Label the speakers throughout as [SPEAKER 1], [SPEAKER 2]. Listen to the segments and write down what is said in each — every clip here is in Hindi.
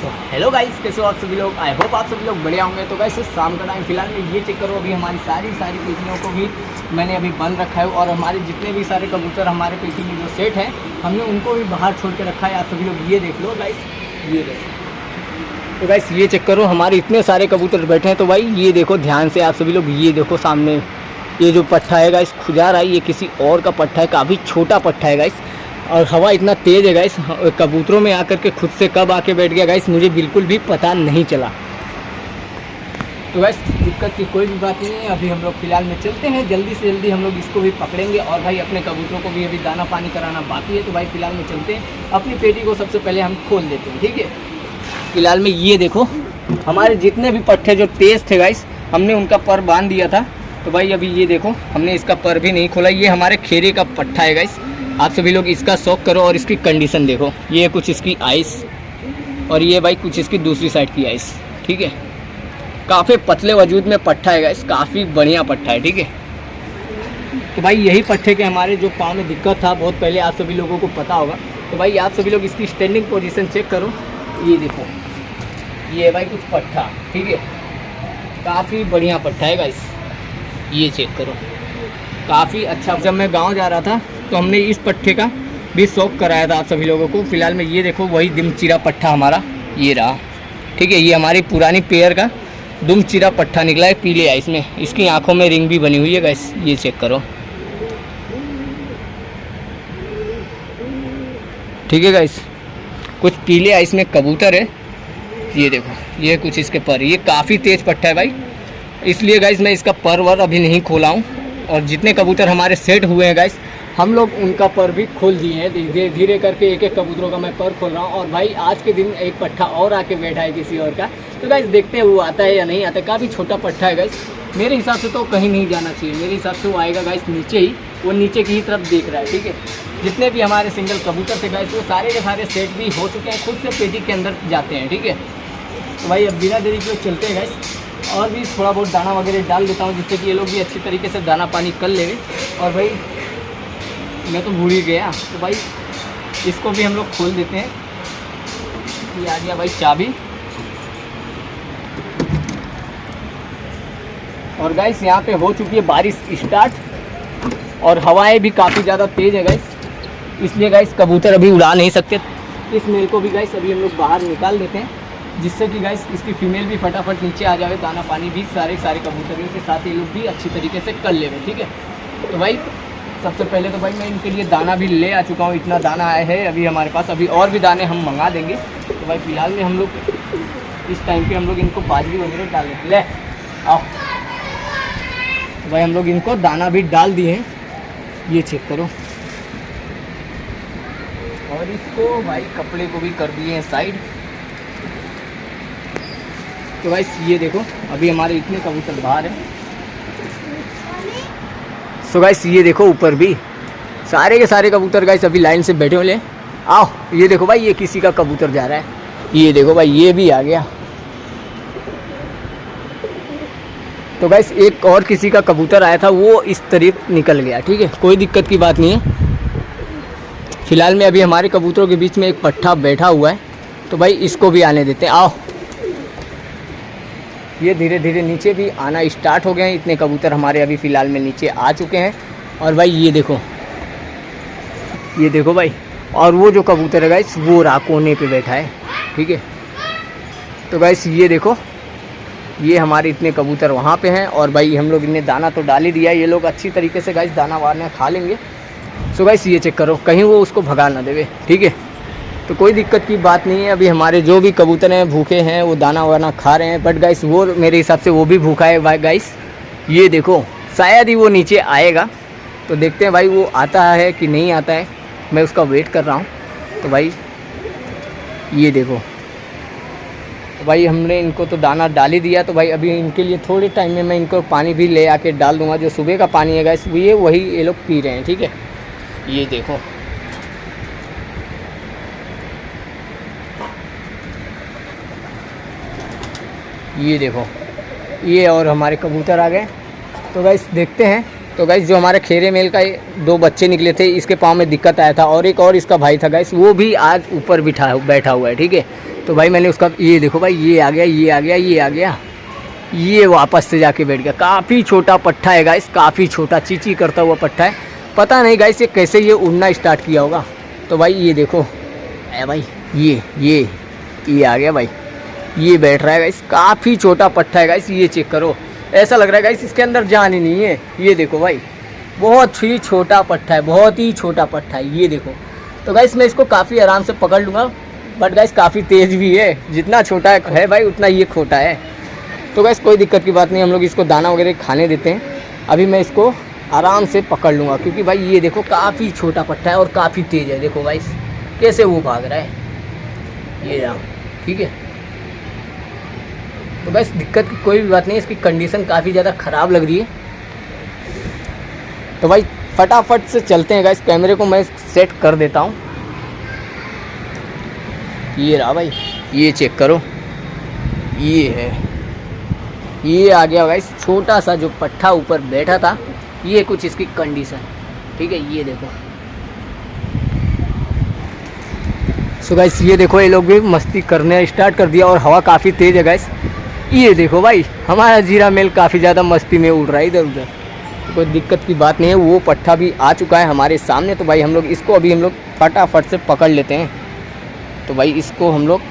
[SPEAKER 1] तो हेलो गाइस, कैसे हो आप सभी लोग। आई होप आप सभी लोग बढ़िया होंगे। तो गाइस शाम का टाइम फिलहाल में ये चेक करो, अभी हमारी सारी पेटियों को भी मैंने अभी बंद रखा है और हमारे जितने भी सारे कबूतर हमारे पेटी में जो सेट हैं हमने उनको भी बाहर छोड़ के रखा है। आप सभी लोग ये देख लो गाइस, ये देखो। तो गाइस ये चेक करो, हमारे इतने सारे कबूतर बैठे हैं। तो भाई ये देखो ध्यान से आप सभी लोग, ये देखो सामने ये जो पट्टा है गाइस खुजा रहा है, ये किसी और का पट्टा है, काफ़ी छोटा पट्टा है गाइस। और हवा इतना तेज़ है गाइस, कबूतरों में आकर के खुद से कब आके बैठ गया गाइस मुझे बिल्कुल भी पता नहीं चला। तो गाइस दिक्कत की कोई भी बात नहीं है। अभी हम लोग फिलहाल में चलते हैं, जल्दी से जल्दी हम लोग इसको भी पकड़ेंगे और भाई अपने कबूतरों को भी अभी दाना पानी कराना बाकी है। तो भाई फिलहाल में चलते हैं, अपनी पेटी को सबसे पहले हम खोल देते हैं, ठीक है। फिलहाल में ये देखो हमारे जितने भी पट्टे जो तेज़ थे गाइस हमने उनका पर बांध दिया था। तो भाई अभी ये देखो हमने इसका पर भी नहीं खोला। ये हमारे खेरे का पट्टा है गाइस, आप सभी लोग इसका शौक करो और इसकी कंडीशन देखो। ये कुछ इसकी आइस और ये भाई कुछ इसकी दूसरी साइड की आइस, ठीक है। काफ़ी पतले वजूद में पट्टा है गाइस, काफ़ी बढ़िया पट्टा है, ठीक है। तो भाई यही पट्टे के हमारे जो पाँव में दिक्कत था बहुत पहले, आप सभी लोगों को पता होगा। तो भाई आप सभी लोग इसकी स्टैंडिंग पोजीशन चेक करो, ये देखो ये भाई कुछ पट्टा, ठीक है। काफ़ी बढ़िया पट्टा है गाइस, ये चेक करो काफ़ी अच्छा। जब मैं गाँव जा रहा था तो हमने इस पट्टे का भी शौक कराया था आप सभी लोगों को। फिलहाल में ये देखो वही दिमचिरा पट्टा हमारा ये रहा, ठीक है। ये हमारी पुरानी पेयर का दुमचिरा पट्टा निकला है पीले आइस में, इसकी आंखों में रिंग भी बनी हुई है गाइस, ये चेक करो, ठीक है गाइस। कुछ पीले आइस में कबूतर है, ये देखो ये कुछ इसके पर, ये काफ़ी तेज़ पट्टा है भाई, इसलिए गाइस मैं इसका पर वर अभी नहीं खोला हूँ। और जितने कबूतर हमारे सेट हुए हैं गाइस हम लोग उनका पर भी खोल दिए हैं, धीरे धीरे करके एक एक कबूतरों का मैं पर खोल रहा हूँ। और भाई आज के दिन एक पट्टा और आके बैठा है किसी और का, तो गाइस देखते हैं वो आता है या नहीं आता। काफ़ी छोटा पट्टा है गाइस, मेरे हिसाब से तो कहीं नहीं जाना चाहिए, मेरे हिसाब से वो आएगा गाइस नीचे ही, वो नीचे की ही तरफ देख रहा है, ठीक है। जितने भी हमारे सिंगल कबूतर थे गाइस वो सारे के सारे सेट भी हो चुके हैं, खुद से पेटी के अंदर जाते हैं, ठीक है। तो भाई अब बिना देरी के चलते हैं गाइस, और भी थोड़ा बहुत दाना वगैरह डाल देता हूँ जिससे कि ये लोग भी अच्छी तरीके से दाना पानी कर लेंगे। और भाई मैं तो भूल ही गया, तो भाई इसको भी हम लोग खोल देते हैं। ये आ गया भाई चाबी। और गाइस यहाँ पे हो चुकी है बारिश स्टार्ट और हवाएं भी काफ़ी ज़्यादा तेज़ है गाइस, इसलिए गाइस कबूतर अभी उड़ा नहीं सकते। इस मेल को भी गाइस अभी हम लोग बाहर निकाल देते हैं जिससे कि गाइस इसकी फीमेल भी फटाफट नीचे आ जाए, दाना पानी भी सारे कबूतरों के साथ ये लोग भी अच्छी तरीके से कर लेंगे, ठीक है। तो भाई सबसे पहले तो भाई मैं इनके लिए दाना भी ले आ चुका हूँ, इतना दाना आया है अभी हमारे पास, अभी और भी दाने हम मंगा देंगे। तो भाई फिलहाल में हम लोग इस टाइम पे हम लोग इनको बाजरी वगैरह डाल देंगे। ले आओ, तो भाई हम लोग इनको दाना भी डाल दिए हैं, ये चेक करो। और इसको भाई कपड़े को भी कर दिए हैं साइड। तो गाइस ये देखो अभी हमारे इतने कबूतर बाहर हैं। सो गाइस ये देखो ऊपर भी सारे के सारे कबूतर गाइस अभी लाइन से बैठे हुए। आओ ये देखो भाई, ये किसी का कबूतर जा रहा है, ये देखो भाई ये भी आ गया। तो गाइस एक और किसी का कबूतर आया था, वो इस तरफ निकल गया, ठीक है, कोई दिक्कत की बात नहीं है। फिलहाल में अभी हमारे कबूतरों के बीच में एक पट्टा बैठा हुआ है, तो भाई इसको भी आने देते हैं। आओ, ये धीरे धीरे नीचे भी आना स्टार्ट हो गए हैं, इतने कबूतर हमारे अभी फ़िलहाल में नीचे आ चुके हैं। और भाई ये देखो भाई, और वो जो कबूतर है गाइस वो कोने पे बैठा है, ठीक है। तो गाइस ये देखो ये हमारे इतने कबूतर वहाँ पे हैं और भाई हम लोग इन्हें दाना तो डाल ही दिया है, ये लोग अच्छी तरीके से गाइस दाना वाना खा लेंगे। सो गाइस ये चेक करो कहीं वो उसको भगा ना देवे, ठीक है। तो कोई दिक्कत की बात नहीं है, अभी हमारे जो भी कबूतर हैं भूखे हैं, वो दाना वाना खा रहे हैं। बट गाइस वो मेरे हिसाब से वो भी भूखा है भाई गाइस, ये देखो शायद ही वो नीचे आएगा, तो देखते हैं भाई वो आता है कि नहीं आता है, मैं उसका वेट कर रहा हूँ। तो भाई ये देखो, तो भाई हमने इनको तो दाना डाल ही दिया। तो भाई अभी इनके लिए थोड़े टाइम में मैं इनको पानी भी ले आके डाल दूँगा, जो सुबह का पानी है गाइस वही ये लोग पी रहे हैं, ठीक है। ये देखो ये देखो ये और हमारे कबूतर आ गए। तो गाइस देखते हैं। तो गाइस जो हमारे खेरे मेल का 2 बच्चे निकले थे, इसके पाँव में दिक्कत आया था और एक और इसका भाई था गाइस, वो भी आज ऊपर बैठा हुआ है, ठीक है। तो भाई मैंने उसका ये देखो भाई, ये आ गया, ये आ गया, ये आ गया, ये वापस से जाके बैठ गया। काफ़ी छोटा पट्ठा है गाइस, काफ़ी छोटा चींची करता हुआ पट्ठा है। पता नहीं गाइस ये कैसे ये उड़ना स्टार्ट किया होगा। तो भाई ये देखो भाई, ये आ गया भाई, ये बैठ रहा है गाइस। काफ़ी छोटा पट्ठा है गाइस, ये चेक करो। ऐसा लग रहा है गाइस इसके अंदर जान ही नहीं है। ये देखो भाई, बहुत ही छोटा पट्ठा है, बहुत ही छोटा पट्ठा है, ये देखो। तो गाइस मैं इसको काफ़ी आराम से पकड़ लूँगा, बट गाइस काफ़ी तेज़ भी है। जितना छोटा है भाई उतना ये खोटा है। तो गाइस कोई दिक्कत की बात नहीं, हम लोग इसको दाना वगैरह खाने देते हैं। अभी मैं इसको आराम से पकड़ लूँगा, क्योंकि भाई ये देखो काफ़ी छोटा पट्टा है और काफ़ी तेज़ है। देखो गाइस कैसे वो भाग रहा है, ये रहा, ठीक है। तो गाइस दिक्कत की कोई भी बात नहीं, इसकी कंडीशन काफ़ी ज़्यादा ख़राब लग रही है। तो भाई फटाफट से चलते हैं गाइस, कैमरे को मैं सेट कर देता हूँ। ये रहा भाई, ये चेक करो, ये है, ये आ गया गाइस छोटा सा जो पट्ठा ऊपर बैठा था। ये कुछ इसकी कंडीशन, ठीक है, ये देखो। सो गाइस ये देखो ये लोग भी मस्ती करने स्टार्ट कर दिया और हवा काफ़ी तेज़ है गाइस। ये देखो भाई हमारा जीरा मेल काफ़ी ज़्यादा मस्ती में उड़ रहा है इधर उधर। तो कोई दिक्कत की बात नहीं है, वो पट्ठा भी आ चुका है हमारे सामने। तो भाई हम लोग इसको अभी हम लोग फटाफट से पकड़ लेते हैं। तो भाई इसको हम लोग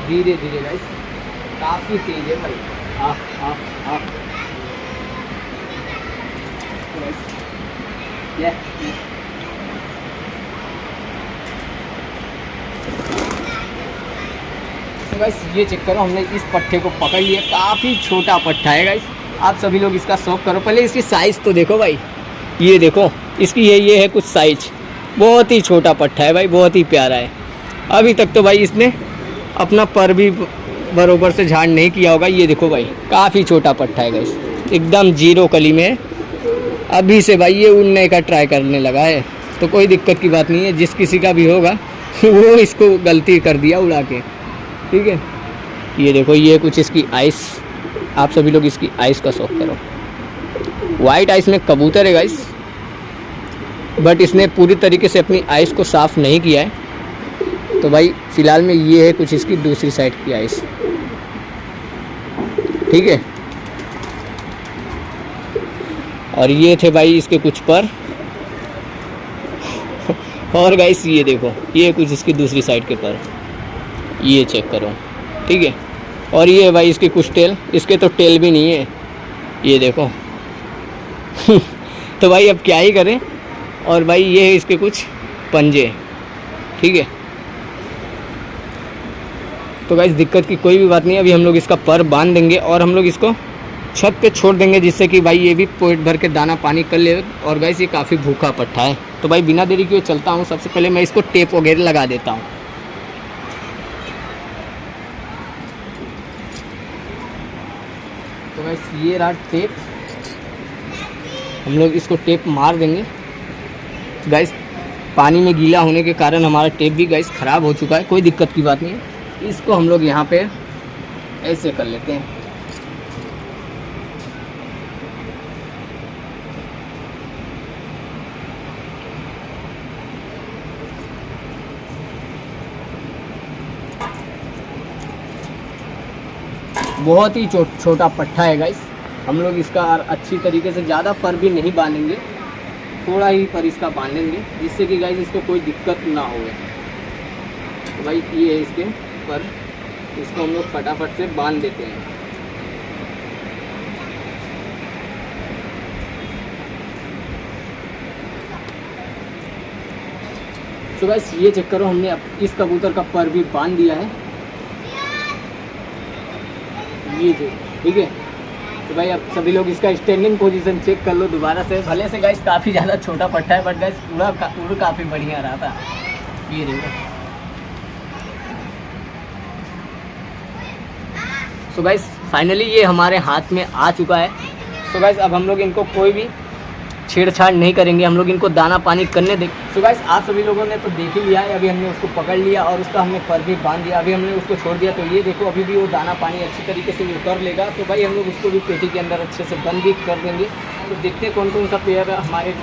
[SPEAKER 1] धीरे धीरे गाइस, काफ़ी तेज है भाई। तो गाइस ये चेक करो, हमने इस पट्टे को पकड़ लिया। काफ़ी छोटा पट्टा है गाइस, आप सभी लोग इसका शौक करो। पहले इसकी साइज़ तो देखो भाई, ये देखो इसकी ये है कुछ साइज। बहुत ही छोटा पट्टा है भाई, बहुत ही प्यारा है। अभी तक तो भाई इसने अपना पर भी बरोबर से झाड़ नहीं किया होगा। ये देखो भाई काफ़ी छोटा पट्टा है गाइस, एकदम जीरो कली में। अभी से भाई ये उड़ने का ट्राई करने लगा है। तो कोई दिक्कत की बात नहीं है, जिस किसी का भी होगा वो इसको गलती कर दिया उड़ा के, ठीक है। ये देखो ये कुछ इसकी आइस, आप सभी लोग इसकी आइस का शौक करो। वाइट आइस में कबूतर है गाइस, बट इसने पूरी तरीके से अपनी आइस को साफ़ नहीं किया है। तो भाई फ़िलहाल में ये है कुछ इसकी दूसरी साइड की आइस, ठीक है। और ये थे भाई इसके कुछ पर और गाइस ये देखो ये कुछ इसकी दूसरी साइड के पर, ये चेक करो, ठीक है। और ये भाई इसकी कुछ टेल, इसके तो टेल भी नहीं है, ये देखो तो भाई अब क्या ही करें। और भाई ये है इसके कुछ पंजे, ठीक है। तो गाइस दिक्कत की कोई भी बात नहीं है, अभी हम लोग इसका पर बांध देंगे और हम लोग इसको छत पे छोड़ देंगे, जिससे कि भाई ये भी पेट भर के दाना पानी कर ले। और गाइस ये काफ़ी भूखा पट्टा है। तो भाई बिना देरी किए चलता हूँ, सबसे पहले मैं इसको टेप वगैरह लगा देता हूँ। तो गाइस ये रहा टेप, हम लोग इसको टेप मार देंगे। गाइस पानी में गीला होने के कारण हमारा टेप भी गाइस ख़राब हो चुका है, कोई दिक्कत की बात नहीं है। इसको हम लोग यहाँ पे ऐसे कर लेते हैं। बहुत ही छोटा पट्टा है गाइस, हम लोग इसका अच्छी तरीके से ज़्यादा पर भी नहीं बांधेंगे, थोड़ा ही पर इसका बांधेंगे, जिससे कि गाइस इसको कोई दिक्कत ना हो। तो भाई ये है इसके पर, इसको हम लोग फटाफट से बांध देते हैं। तो गाइस ये चेक करो, हमने अब इस कबूतर का पर भी बांध दिया है, ये ठीक है। तो भाई अब सभी लोग इसका स्टैंडिंग पोजीशन चेक कर लो दोबारा से। भले से गाइस काफ़ी ज़्यादा छोटा पट्टा है, बट गाइस उड़ काफ़ी बढ़िया रहा था, ये देखो। सो गाइस फाइनली ये हमारे हाथ में आ चुका है। सो गाइस अब हम लोग इनको कोई भी छेड़छाड़ नहीं करेंगे, हम लोग इनको दाना पानी करने दें। सो गाइस आप सभी लोगों ने तो देख ही लिया है, अभी हमने उसको पकड़ लिया और उसका हमने पर भी बांध दिया। अभी हमने उसको छोड़ दिया, तो ये देखो अभी भी वो दाना पानी अच्छी तरीके से उतर लेगा। तो भाई हम लोग उसको भी पेटी के अंदर अच्छे से बंद भी कर देंगे। तो देखते हैं कौन कौन सा पेयर हमारे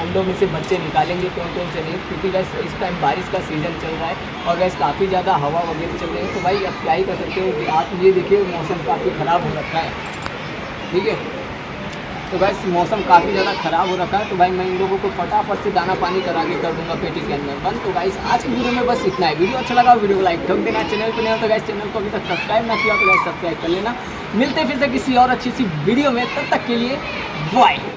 [SPEAKER 1] अंडों में से बच्चे निकालेंगे कौन कौन से नहीं, क्योंकि गैस इस टाइम बारिश का सीज़न चल रहा है और गैस काफ़ी ज़्यादा हवा वगैरह चल रही है। तो भाई अब क्या ही कर सकते हो, आप ये देखिए मौसम काफ़ी ख़राब हो रखा है, ठीक है। तो गैस मौसम काफ़ी ज़्यादा ख़राब हो रखा है, तो भाई मैं इन लोगों को फटाफट से दाना पानी करा के कर दूंगा पेटी के अंदर बंद। तो गाइस आज की वीडियो में बस इतना है। वीडियो अच्छा लगा वीडियो को लाइक ठोक देना, चैनल पर नहीं हो तो गाइस चैनल को अभी तक सब्सक्राइब ना किया तो गाइस सब्सक्राइब कर लेना। मिलते फिर से किसी और अच्छी सी वीडियो में, तब तक के लिए बाय।